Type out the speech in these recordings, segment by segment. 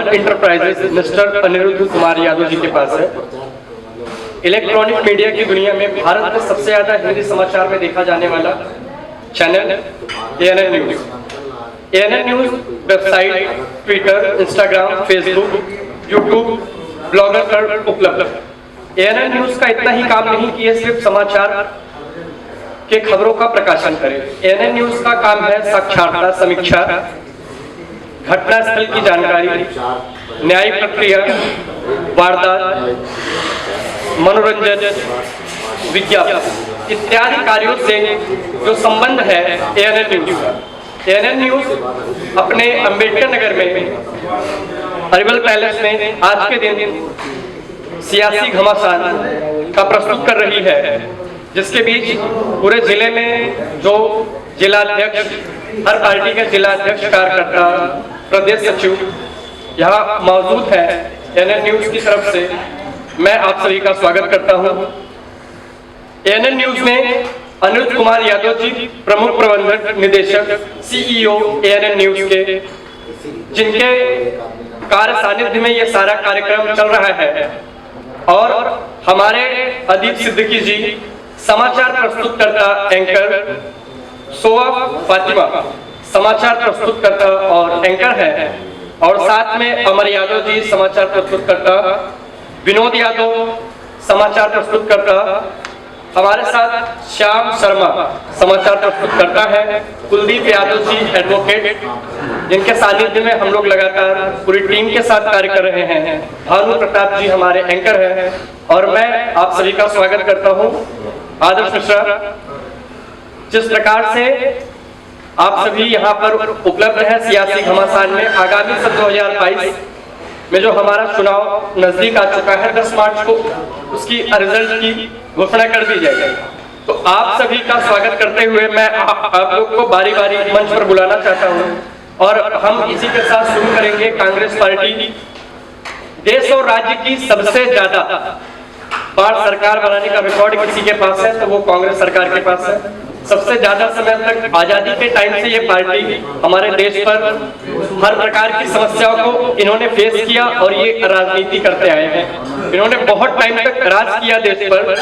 Adult enterprises mister Anirudh Kumar Yadav ji के पास है। इलेक्ट्रॉनिक मीडिया की दुनिया में भारत में सबसे ज्यादा हिंदी समाचार में देखा जाने वाला channel ANN news. ANN news website, Twitter, Instagram, Facebook, YouTube, blogger पर उपलब्ध। ANN न्यूज का इतना ही काम नहीं कि ये सिर्फ समाचार के खबरों का प्रकाशन करे। ANN न्यूज का काम है साक्षात्कार, समीक्षा, घटनास्थल की जानकारी, न्यायिक प्रक्रिया, वारदात, मनोरंजन, विज्ञापन इत्यादि कार्यों से जो संबंध है ANN न्यूज का। ANN न्यूज अपने अंबेडकर नगर में अरिवल पैलेस में आज के दिन सियासी घमासान का प्रस्तुत कर रही है, जिसके बीच पूरे जिले में जो जिलाध्यक्ष, हर पार्टी के जिलाध्यक्ष, कार्यकर्ता, प्रदेश सचिव यहाँ मौजूद है। ANN न्यूज की तरफ से मैं आप सभी का स्वागत करता हूँ। ANN न्यूज में अनिरुद्ध कुमार यादव जी प्रमुख प्रबंधक निदेशक CEO ANN न्यूज के, जिनके कार्य सानिध्य में ये सारा कार्यक्रम चल रहा है, और हमारे अदीप सिद्दीकी जी समाचार प्रस्तुतकर्ता, एंकर सोआ फातिमा समाचार प्रस्तुतकर्ता और एंकर है, और साथ में अमर यादव जी समाचार प्रस्तुतकर्ता, विनोद यादव समाचार प्रस्तुतकर्ता, हमारे साथ श्याम शर्मा समाचार प्रस्तुतकर्ता है, कुलदीप यादव जी एडवोकेट, जिनके सानिध्य में हम लोग लगातार पूरी टीम के साथ कार्य कर रहे हैं, भानु प्रताप जी हमारे एंकर हैं, और मैं आप सभी का स्वागत करता हूं। आदर्श मिश्रा, जिस प्रकार से आप सभी यहाँ पर उपलब्ध है सियासी घमासान में, आगामी सन 2022 में जो हमारा चुनाव नजदीक आ चुका है, 10 मार्च को उसकी रिजल्ट की घोषणा कर दी जाएगी। तो आप सभी का स्वागत करते हुए मैं आप लोग को बारी बारी मंच पर बुलाना चाहता हूँ, और हम इसी के साथ शुरू करेंगे। कांग्रेस पार्टी देश और राज्य की सबसे ज्यादा बार सरकार बनाने का रिकॉर्ड किसी के पास है तो वो कांग्रेस सरकार के पास है। सबसे ज्यादा समय तक आजादी के टाइम से ये पार्टी हमारे देश पर हर प्रकार की समस्याओं को इन्होंने फेस किया, और ये राजनीति करते आए हैं। इन्होंने बहुत टाइम तक राज किया देश पर,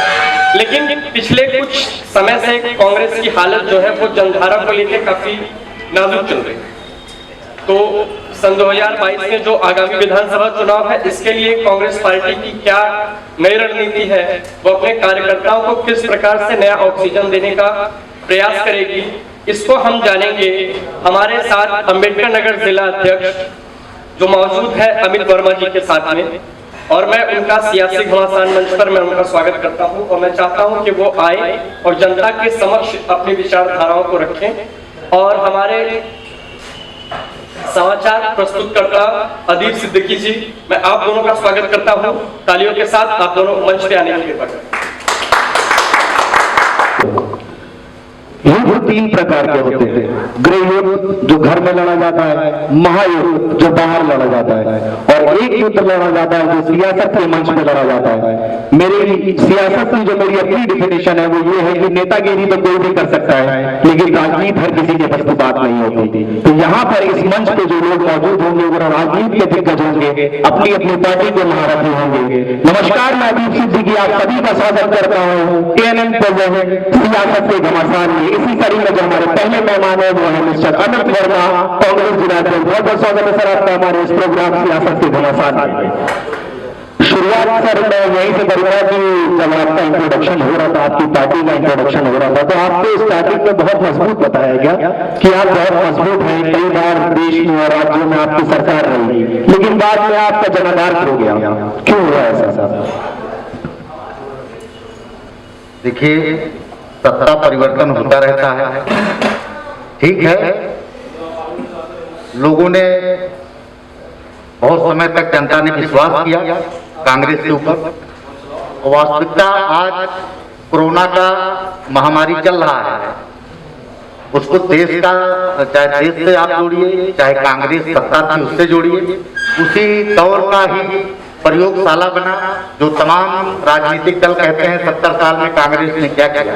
लेकिन पिछले कुछ समय से कांग्रेस की हालत जो है वो जनधारा को लेकर काफी नाजुक चल रही है। तो सन 2022 में जो आगामी विधानसभा चुनाव है, इसके लिए कांग्रेस पार्टी की क्या नई रणनीति है, वो अपने कार्यकर्ताओं को किस प्रकार से नया ऑक्सीजन देने का प्रयास करेगी, इसको हम जानेंगे। हमारे साथ अंबेडकर नगर जिला अध्यक्ष जो मौजूद है अमित वर्मा जी के साथ में, और मैं उनका सियासी घमासान मंच पर मैं उनका स्वागत करता हूं, और मैं चाहता हूं कि वो आए और जनता के समक्ष अपनी विचारधाराओं को रखें। और हमारे समाचार प्रस्तुतकर्ता अदीप सिद्दीकी जी, मैं आप दोनों का स्वागत करता हूं। तालियों के साथ आप दोनों मंच पे आने की कृपा करें। युद्ध 3 प्रकार के होते हैं। गृह युद्ध जो घर में लड़ा जाता है, महायुद्ध जो बाहर लड़ा जाता है, और एक युद्ध लड़ा जाता है जो सियासत के मंच में लड़ा जाता है। मेरी सियासत की जो मेरी अपनी डिफिनेशन है वो ये है कि नेतागिरी तो कोई भी कर सकता है, लेकिन राजनीति हर किसी के बस की बात नहीं होती। तो यहाँ पर इस मंच पे जो लोग मौजूद होंगे वो राजनीति के दिग्गज होंगे, अपनी अपनी पार्टी के महारथी होंगे। नमस्कार, मैं अदीप सिद्दीकी आप सभी का स्वागत करता हूँ ANN प्रेजेंट सियासत के घमासान में। इसी कड़ी में जो हमारे पहले मेहमान है वो है मिस्टर अनिरुद्ध वर्मा, कांग्रेस जिलाध्यक्ष। बहुत बहुत स्वागत है सर आपका हमारे इस प्रोग्राम सियासत के घमासान में। शुरुआत सर मैं यहीं से करूंगा कि जब आपका इंट्रोडक्शन हो रहा था, आपकी पार्टी का इंट्रोडक्शन हो रहा था, तो आपको स्टार्टिंग में बहुत मजबूत बताया गया कि आप बहुत मजबूत हैं, कई बार देश में और राज्यों में आपकी सरकार रही, लेकिन बाद में आपका जनाधार खो गया। क्यों हुआ ऐसा सर? देखिए, सत्ता परिवर्तन होता रहता है, ठीक है। लोगों ने बहुत समय तक जनता ने विश्वास किया कांग्रेस के ऊपर। वास्तविकता आज कोरोना का महामारी चल रहा है, उसको देश का, चाहे देश से आप जोड़िए, चाहे कांग्रेस सत्ता थी उससे जोड़िए, उसी दौर का ही प्रयोगशाला बना जो तमाम राजनीतिक दल कहते हैं 70 साल में कांग्रेस ने क्या किया।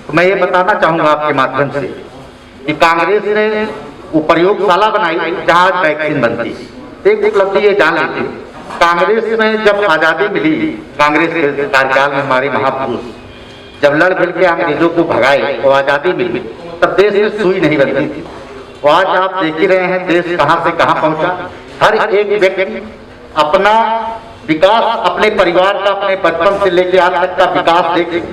तो मैं ये बताना चाहूंगा आपके माध्यम से कि कांग्रेस ने वो प्रयोगशाला बनाई जहां वैक्सीन बनती, एक उपलब्धि ये जान लीजिए, कांग्रेस में जब आजादी मिली, कांग्रेस के कार्यकाल में हमारे महापुरुष जब लड़ भिड़ के अंग्रेजों को भगाए और आजादी मिली, तब देश में सुई नहीं बनती थी। तो आज आप देख ही रहे हैं देश कहां से कहां पहुंचा। हर एक व्यक्ति अपना विकास, अपने परिवार का, अपने बचपन से लेकर आज तक का विकास देखे।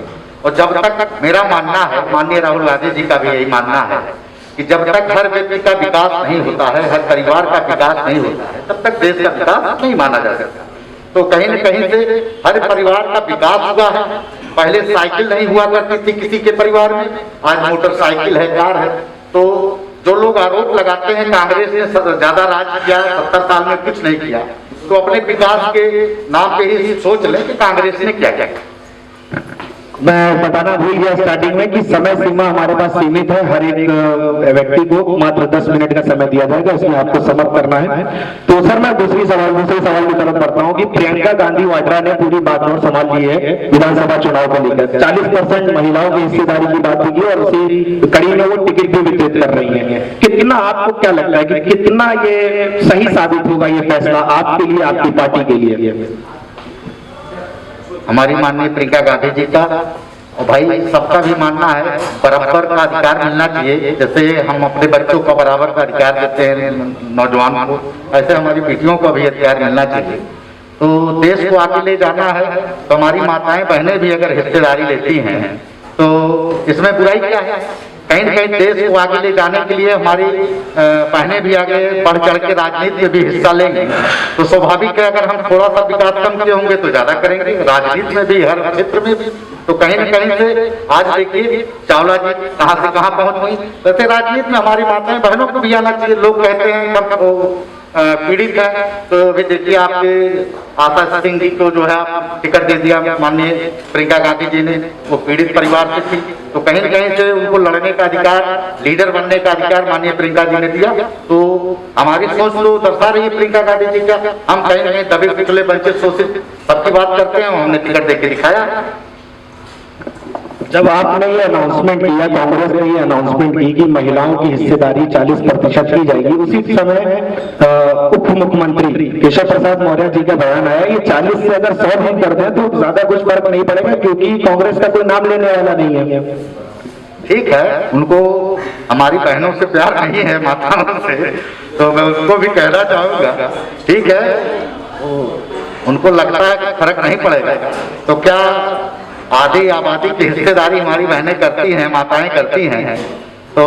और जब तक, मेरा मानना है, माननीय राहुल गांधी जी का भी यही मानना है कि जब तक हर व्यक्ति का विकास नहीं होता है, हर परिवार का विकास नहीं होता है, तब तक देश का विकास नहीं माना जा सकता। तो कहीं न कहीं से हर परिवार का विकास हुआ है। पहले साइकिल नहीं हुआ करती थी किसी के परिवार में, आज मोटरसाइकिल है, कार है। तो जो लोग आरोप लगाते हैं कांग्रेस ने ज्यादा राज किया, 70 साल में कुछ नहीं किया, तो अपने विकास के नाम पे ही सोच लें कि कांग्रेस ने क्या क्या किया। मैं बताना भूल गया स्टार्टिंग में कि समय सीमा हमारे पास सीमित है। हर एक व्यक्ति को मात्र 10 मिनट का समय दिया जाएगा, इसमें आपको समाप्त करना है। तो सर मैं दूसरे सवाल की तरफ बढ़ता हूँ कि प्रियंका गांधी वाड्रा ने पूरी बागडोर संभाल ली है विधानसभा चुनाव को लेकर। 40% महिलाओं की हिस्सेदारी की बात की और उसी कड़ी में वो टिकट भी वितरित कर रही है। कितना आपको क्या लगता है कि कितना ये सही साबित होगा ये फैसला आपके लिए, आपकी पार्टी के लिए? हमारी माननीय प्रियंका गांधी जी का, और भाई सबका भी मानना है, बराबर का अधिकार मिलना चाहिए। जैसे हम अपने बच्चों को बराबर का अधिकार देते हैं नौजवान को, ऐसे हमारी बेटियों को भी अधिकार मिलना चाहिए। तो देश को आगे ले जाना है तो हमारी माताएं बहनें भी अगर हिस्सेदारी लेती हैं तो इसमें बुराई क्या है। कहीं न कहीं देश को आगे ले जाने के लिए हमारी बहनें भी आगे बढ़ चढ़ के राजनीति में भी हिस्सा लेंगे। तो स्वाभाविक है अगर हम थोड़ा सा विकास कम किए होंगे तो ज्यादा करेंगे, राजनीति में भी, हर क्षेत्र में भी। तो कहीं न कहीं से आज देखिए चावला जी कहां से कहां पहुंच गई। वैसे राजनीति में हमारी माताएं बहनों को भी आना चाहिए। लोग कहते हैं हम पीड़ित है, तो अभी देखिए आपके आशा सिंह जी को जो है आप टिकट दे दिया माननीय प्रियंका गांधी जी ने, वो पीड़ित परिवार से थी। तो कहीं न कहीं से उनको लड़ने का अधिकार, लीडर बनने का अधिकार माननीय प्रियंका जी ने दिया। तो हमारी सोच तो दर्शा रही है प्रियंका गांधी जी का। हम कहीं न कहीं दबे पिछले वंचित शोषित सबकी बात करते हैं, हमने टिकट दे के दिखाया। जब आपने ये अनाउंसमेंट किया, कांग्रेस ने ये अनाउंसमेंट की कि महिलाओं की हिस्सेदारी 40% की जाएगी, उसी समय उप मुख्यमंत्री केशव प्रसाद मौर्य जी का बयान आया ये 40 से अगर 100 भी कर दें तो ज्यादा कुछ फर्क नहीं पड़ेगा क्योंकि कांग्रेस का कोई नाम लेने वाला नहीं है। ठीक है, उनको हमारी बहनों से प्यार नहीं है, माताओं से, तो मैं उनको भी कहना चाहूंगा ठीक है, उनको लगता है कि फर्क नहीं पड़ेगा। तो क्या आधी आबादी की हिस्सेदारी हमारी बहनें करती हैं, माताएं करती हैं, तो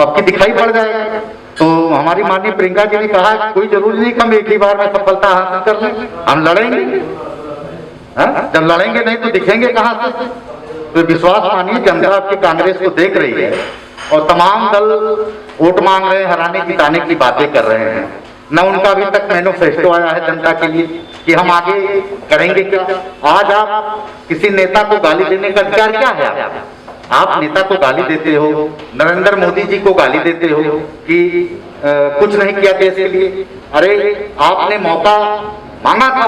अब की दिखाई पड़ जाएगा। तो हमारी माननीय प्रियंका जी ने कहा कोई जरूरी नहीं कि हम एक ही बार में सफलता हासिल कर लें, हम लड़ेंगे। जब लड़ेंगे नहीं तो दिखेंगे कहां से। तो विश्वास मानिए जनता आपकी कांग्रेस को देख रही है और तमाम दल वोट मांग रहे हैं, हराने जिताने की बातें कर रहे हैं। न उनका अभी तक मैनिफेस्टो आया है जनता के लिए कि हम आगे करेंगे क्या। आज आप किसी नेता को गाली देने का अधिकार क्या है? आप नेता को गाली देते हो, नरेंद्र मोदी जी को गाली देते हो कि कुछ नहीं किया देश के लिए। अरे आपने मौका मांगा था,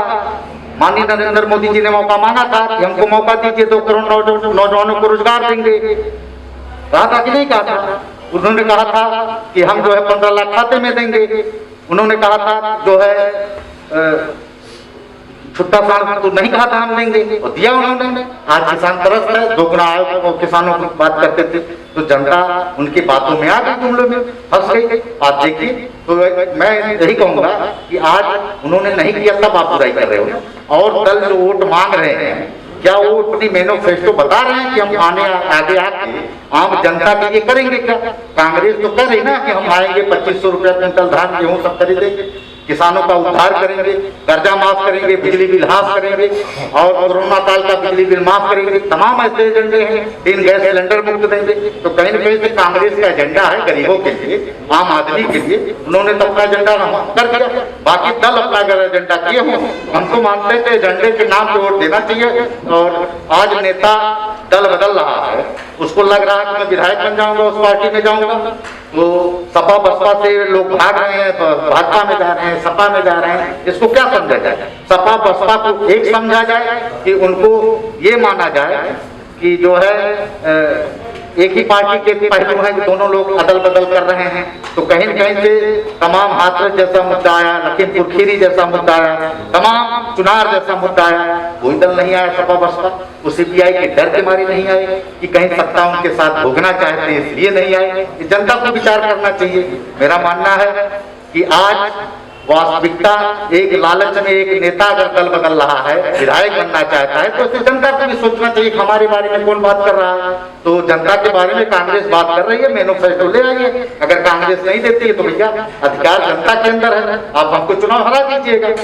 माननीय नरेंद्र मोदी जी ने मौका मांगा था कि हमको मौका दीजिए, 2 करोड़ नौजवानों को रोजगार देंगे। कहा था कि नहीं कहा था? उन्होंने कहा था कि हम जो है 15 लाख खाते में देंगे। उन्होंने कहा था जो है छुट्टा साल तो नहीं कहा था हम देंगे, और दिया उन्होंने। आज किसान तरस है, दोगुना आयोग और किसानों की बात करते थे तो जनता उनकी बातों में आ गई, जुमलों में फंस गई। आप देखिए, तो मैं यही कहूंगा कि आज उन्होंने नहीं किया तब आप बुराई कर रहे हो। और दल जो वोट मांग रहे हैं, क्या वो अपनी मैनिफेस्टो बता रहे हैं कि हम आगे आके आम जनता के लिए करेंगे क्या? कांग्रेस तो कर रही ना कि हम आएंगे 2500 रुपया क्विंटल धान गेहूं सब खरीदेंगे, किसानों का उद्धार करेंगे, कर्जा माफ करेंगे, बिजली बिल हाफ करेंगे और कोरोना काल का बिजली बिल माफ करेंगे। तमाम ऐसे एजेंडे हैं, 3 गैस सिलेंडर मुक्त देंगे। तो कहीं न कहीं से कांग्रेस का एजेंडा है गरीबों के लिए, आम आदमी के लिए। उन्होंने तो अपना एजेंडा कर दिया, बाकी दल अपना अगर एजेंडा किए हों, हम तो मानते थे एजेंडे के नाम पे वोट देना चाहिए। और आज नेता दल बदल रहा है, उसको लग रहा है कि मैं विधायक बन जाऊंगा, उस पार्टी में जाऊंगा। तो सपा बसपा से लोग भाग रहे हैं, भाजपा में जा रहे हैं, सपा में जा रहे हैं। इसको क्या समझा जाए? सपा बसपा को एक समझा जाए कि उनको ये माना जाए कि जो है एक ही पार्टी के पहलू हैं, दोनों लोग अदल बदल कर रहे हैं। तो कहीं न कहीं से तमाम हाथरस जैसा मुद्दा आया, लखीमपुर खीरी जैसा मुद्दा आया, तमाम चुनार जैसा मुद्दा आया, कोई दल नहीं आया सपा बसपा। वो सीपीआई के डर के मारे नहीं आए कि कहीं सत्ता उनके साथ भोगना चाहते हैं इसलिए नहीं आए। जनता को विचार करना चाहिए। मेरा मानना है कि आज वास्तविकता एक लालच में एक नेता अगर दल बदल रहा है, विधायक बनना चाहता है, तो उसे जनता को भी सोचना चाहिए कि हमारे बारे में कौन बात कर रहा है। तो जनता के बारे में कांग्रेस बात कर रही है, मैनिफेस्टो ले आइए। अगर कांग्रेस नहीं देती है तो भैया अधिकार जनता के अंदर है, आप हमको चुनाव हरा दीजिएगा,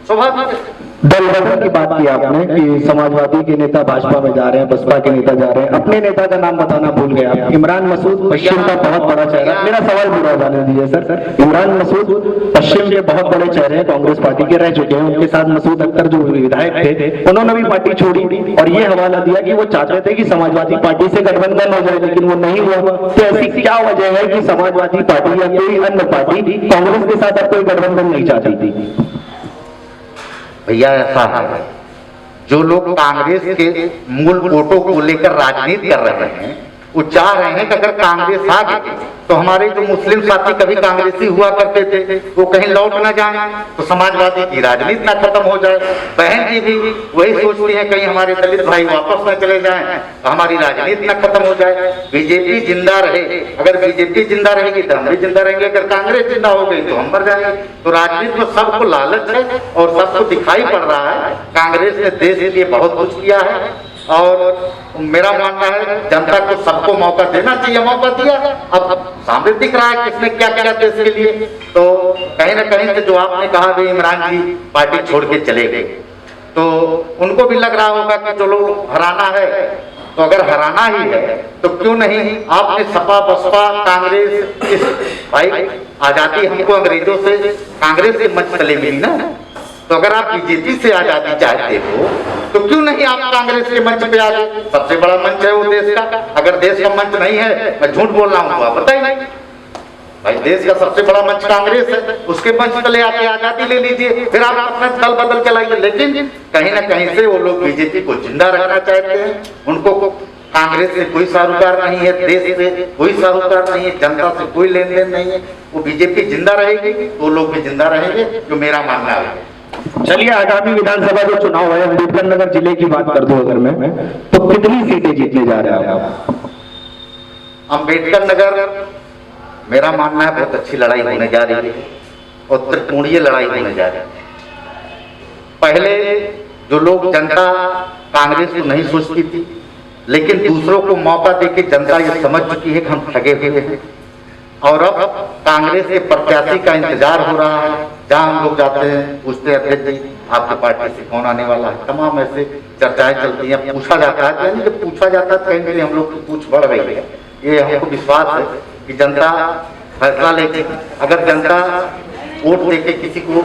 स्वाभाविक है। दल बदल की बात की आपने कि समाजवादी के नेता भाजपा में जा रहे हैं, बसपा के नेता जा रहे हैं, अपने नेता का नाम बताना भूल गए आप। इमरान मसूद पश्चिम का बहुत बड़ा चेहरा, मेरा सवाल पूरा जाने दीजिए सर। इमरान मसूद पश्चिम के बहुत बड़े चेहरे हैं, कांग्रेस पार्टी के रह चुके हैं। उनके साथ मसूद अख्तर जो विधायक थे, उन्होंने भी पार्टी छोड़ी और ये हवाला दिया कि वो चाहते थे कि समाजवादी पार्टी से गठबंधन हो जाए, लेकिन वो नहीं हुआ। तो ऐसी क्या वजह है कि समाजवादी पार्टी या कोई अन्य पार्टी कांग्रेस के साथ अब कोई गठबंधन नहीं चाहती थी? भैया ऐसा है, जो लोग कांग्रेस के मूल वोटों को लेकर राजनीति कर रहे हैं, वो चाह रहे हैं कि अगर कांग्रेस आ गई तो हमारे जो मुस्लिम साथी कभी कांग्रेसी हुआ करते थे वो कहीं लौट ना जाए, तो समाजवादी की राजनीति ना खत्म हो जाए। बहन जी भी वही सोचती है कहीं हमारे दलित भाई वापस न चले जाएं, तो हमारी राजनीति ना खत्म हो जाए। बीजेपी जिंदा रहे, अगर बीजेपी जिंदा रहेगी तो हम भी जिंदा रहेंगे, अगर कांग्रेस जिंदा हो गई तो हम मर जाएंगे। तो राजनीति में सबको लालच है और सबको दिखाई पड़ रहा है कांग्रेस ने देश के लिए बहुत कुछ किया है। और मेरा मानना है जनता को सबको मौका देना चाहिए, मौका दिया। अब सामने दिख रहा है किसने क्या किया देश के लिए। तो कहीं ना कहीं से जो आपने कहा भी इमरान जी पार्टी छोड़ के चले गए, तो उनको भी लग रहा होगा कि चलो हराना है, तो अगर हराना ही है तो क्यों नहीं आपने सपा बसपा कांग्रेस इस भाई आजादी हमको अंग्रेजों से कांग्रेस के मंच तले मिली ना। तो अगर आप बीजेपी से आजादी चाहते हो तो क्यों नहीं आप कांग्रेस के मंच पे आ गए? सबसे बड़ा मंच है वो देश का। अगर देश का मंच नहीं है, मैं झूठ बोल रहा हूँ तो आप बताइए नहीं भाई, देश का सबसे बड़ा मंच कांग्रेस है, उसके मंच तले आके आजादी ले लीजिए, फिर आप अपना दल बदल चलाइए। लेकिन कहीं ना कहीं से वो लोग बीजेपी को जिंदा रखना चाहते हैं। उनको कांग्रेस से कोई सारोकार नहीं है, देश से कोई सारोकार नहीं है, जनता से कोई लेन देन नहीं है। वो बीजेपी जिंदा रहेगी तो लोग भी जिंदा रहेंगे, जो मेरा मानना है। चलिए, आगामी विधानसभा जो चुनाव है, अम्बेडकर नगर जिले की बात कर दूं अगर मैं, तो कितनी सीटें जीतने जा रहे हैं आप? अम्बेडकर नगर मेरा मानना है बहुत अच्छी लड़ाई होने जा रही है और त्रिकोणीय लड़ाई होने जा रही है। पहले जो लोग जनता कांग्रेस को नहीं सोचती थी, लेकिन दूसरों को मौका देके जनता ये समझ चुकी है कि हम ठगे हुए हैं, और अब कांग्रेस के प्रत्याशी का इंतजार हो रहा है। जहां हम लोग जाते हैं पूछते हैं अध्यक्ष जी आपके पार्टी से कौन आने वाला है, तमाम ऐसे चर्चाएं चलती हैं, पूछा जाता है। यानी कि पूछा जाता है कहीं कहीं हम लोग की पूछ बढ़ रही है। ये हमको विश्वास है कि जनता फैसला लेगी। अगर जनता वोट देके किसी को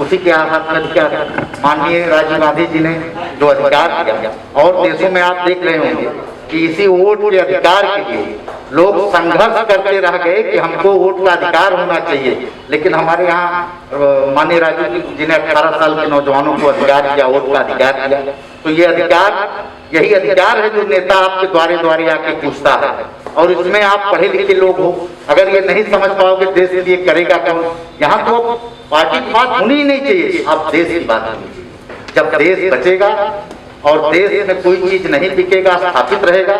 उसी के हाथ में अधिकार, माननीय राजीव गांधी जी ने जो अधिकार किया, और देशों में आप देख रहे होंगे कि इसी वोट के अधिकार के लिए लोग संघर्ष करते रह गए कि हमको वोट का अधिकार होना चाहिए। लेकिन हमारे यहाँ माननीय राजीव जी ने 18 साल के नौजवानों को अधिकार दिया, वोट का अधिकार दिया। तो ये अधिकार, यही अधिकार है जो नेता आपके द्वारे द्वारे आके पूछता है। और इसमें आप पढ़े लिखे लोग हो, अगर ये नहीं समझ पाओगे देश के लिए करेगा कौन। यहाँ तो पार्टी की बात होनी ही नहीं चाहिए, आप देश की बात होनी चाहिए। जब देश बचेगा और देश में कोई चीज नहीं बिकेगा, स्थापित रहेगा।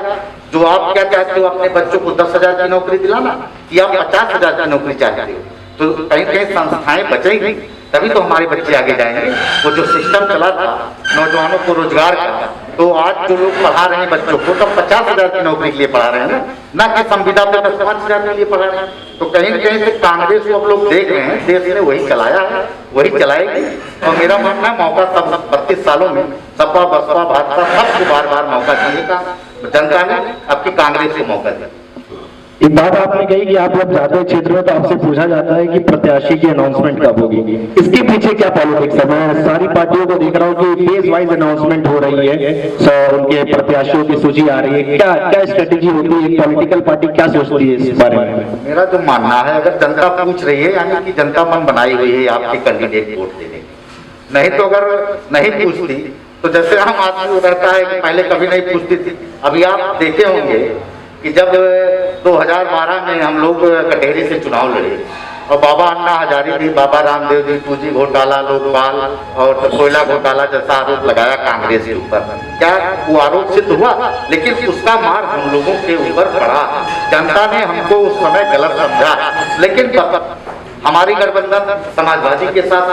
जो आप क्या चाहते हो अपने बच्चों को 10,000 की नौकरी दिलाना, या 50,000 की नौकरी चाहते हो, तो कहीं कहीं संस्थाएं बचेंगी तभी तो हमारे बच्चे आगे जाएंगे। वो जो सिस्टम चला था नौजवानों को रोजगार का, तो आज जो लोग पढ़ा रहे हैं बच्चों को, तो 50,000 की नौकरी के लिए पढ़ा रहे हैं ना कि संविदा पे 5,000 के लिए पढ़ा रहे हैं। तो कहीं कहीं से कांग्रेस को हम लोग देख रहे हैं, देश ने वही चलाया है, वही चलाएगी। और मेरा मानना है मौका सब 32 सालों में सपा बसपा भाजपा सबको बार बार मौका देने का जनता ने आपकी कांग्रेस को मौका दिया। एक बात आपने कही कि आप लोग जाते हैं क्षेत्र में तो आपसे पूछा जाता है कि प्रत्याशी की अनाउंसमेंट कब होगी। इसके पीछे क्या पॉलिटिक्स है? मैं सारी पार्टियों को देख रहा हूँ कि फेज वाइज अनाउंसमेंट हो रही है, उनके प्रत्याशियों की सूची आ रही है। क्या क्या स्ट्रेटेजी होती है? एक पॉलिटिकल पार्टी क्या सोचती है इस बारे में? मेरा जो मानना है, अगर जनता पूछ रही है यानी कि जनता मन बनाई हुई है आपके कैंडिडेट वोट देने की। नहीं तो अगर नहीं पूछती तो जैसे हम आदमी रहता है कि पहले कभी नहीं पूछती थी। अभी आप देखे होंगे कि जब 2012 में हम लोग कटेरी से चुनाव लड़े और बाबा अन्ना हजारे जी, बाबा रामदेव जी 2G घोटाला, लोकपाल और कोयला घोटाला जैसा आरोप लगाया कांग्रेस के ऊपर, क्या वो आरोप सिद्ध हुआ? लेकिन उसका मार हम लोगों के ऊपर पड़ा। जनता ने हमको उस समय गलत समझा, लेकिन हमारी गठबंधन समाजवादी के साथ,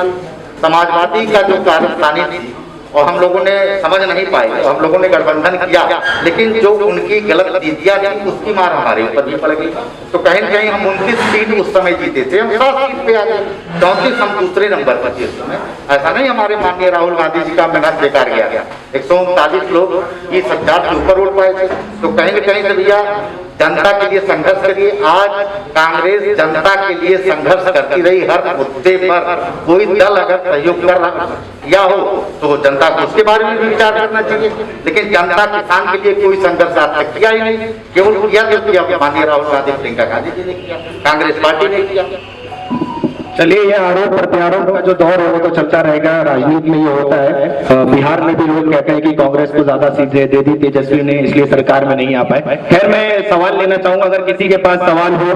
समाजवादी का जो कारस्तानी थी और हम लोगों ने समझ नहीं पाए तो हम लोगों ने गठबंधन किया, लेकिन जो उनकी गलत नीतियां थी उसकी मार हमारे ऊपर भी पड़ गई। तो कहीं न कहीं हम 29 सीट उस समय जीते थे, हम 7 सीट पे आ गए, 34 हम दूसरे नंबर पर थे उस समय। ऐसा नहीं हमारे माननीय राहुल गांधी जी का मेहनत बेकार गया। 139 लोग 20,000 के ऊपर वोट पाए थे। तो कहीं न कहीं भैया जनता के लिए संघर्ष करिए। आज कांग्रेस जनता के लिए संघर्ष करती रही, हर मुद्दे पर कोई दल अगर सहयोग कर रहा या हो तो जनता को उसके बारे में भी विचार करना चाहिए, लेकिन जनता किसान के लिए कोई संघर्ष आज तक किया ही नहीं। केवल किया तो किया माननीय राहुल गांधी, प्रियंका गांधी जी ने किया, कांग्रेस पार्टी ने किया। चलिए, ये आरोप प्रत्यारोप का जो दौर है वो तो चलता रहेगा, राजनीति में ये होता है। बिहार में भी लोग कहते हैं कि कांग्रेस को ज्यादा सीटें दे दी तेजस्वी ने, इसलिए सरकार में नहीं आ पाए। खैर, मैं सवाल लेना चाहूंगा, अगर किसी के पास सवाल हो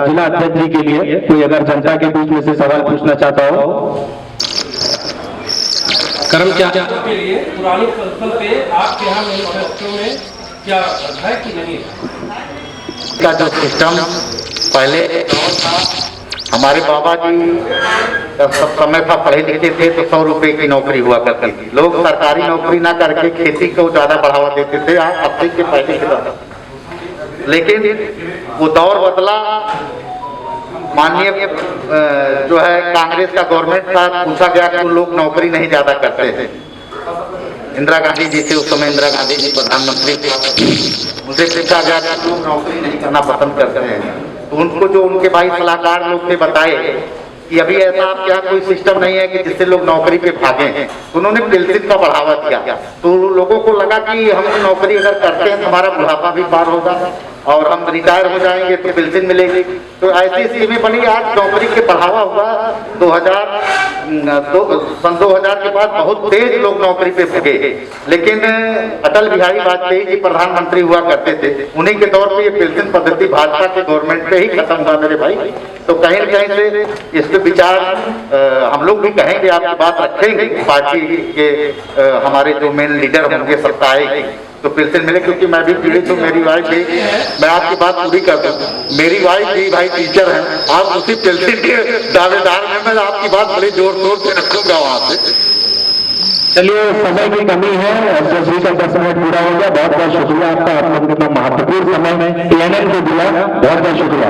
जिला अध्यक्ष जी के लिए, कोई अगर जनता के बीच में से सवाल पूछना चाहता हो। कर्मचारी के लिए पुरानी संसद पे आपके यहाँ मैनिफेस्टो में क्या है कि नहीं? का जो सिस्टम पहले हमारे बाबा जी सब समय था, पढ़े लिखे थे तो 100 रुपए की नौकरी हुआ करती थी। लोग सरकारी नौकरी ना करके खेती को ज्यादा बढ़ावा देते थे, अब से पहले की तरह। लेकिन वो दौर बदला, माननीय जो है कांग्रेस का गवर्नमेंट था, पूछा गया कि लोग नौकरी नहीं ज्यादा करते थे। इंदिरा गांधी जी थे उस समय, इंदिरा गांधी जी प्रधानमंत्री थे, उनसे पूछा गया कि लोग नौकरी नहीं करना पसंद करते हैं। तो उनको जो उनके भाई सलाहकार लोग थे बताए कि अभी ऐसा आप क्या कोई सिस्टम नहीं है कि जिससे लोग नौकरी पे भागे हैं। उन्होंने पेंशन का बढ़ावा दिया, तो लोगों को लगा कि हम नौकरी अगर करते हैं तो हमारा बुढ़ापा भी पार होगा और हम रिटायर हो जाएंगे तो पेंशन मिलेगी। तो ऐसी स्कीमें बनी, आज नौकरी के बढ़ावा हुआ। 2000 के बाद बहुत तेज लोग नौकरी पे भगे, लेकिन अटल बिहारी वाजपेयी जी प्रधानमंत्री हुआ करते थे, उन्हीं के दौर पे ये पेंशन पद्धति भाजपा के गवर्नमेंट पे ही खत्म हुआ मेरे भाई। तो कहीं न कहीं से इस पे विचार हम लोग भी कहेंगे, आपकी बात रखेंगे, पार्टी के हमारे जो मेन लीडर होंगे सत्ता आएगी तो पेंशन मिले, क्योंकि मैं भी पीड़ित हूँ। मेरी वाइफ भी, मैं आपकी बात पूरी कर दूँ, मेरी वाइफ भी भाई टीचर है, आप उसी पेंशन के दावेदार में, मैं आपकी बात बड़ी जोर शोर से रखूंगा वहां से। चलिए, समय की कमी है, 10 मिनट पूरा हो गया। बहुत बहुत शुक्रिया आपका, आपने इतना महत्वपूर्ण समय में ANN को दिया, बहुत बहुत शुक्रिया।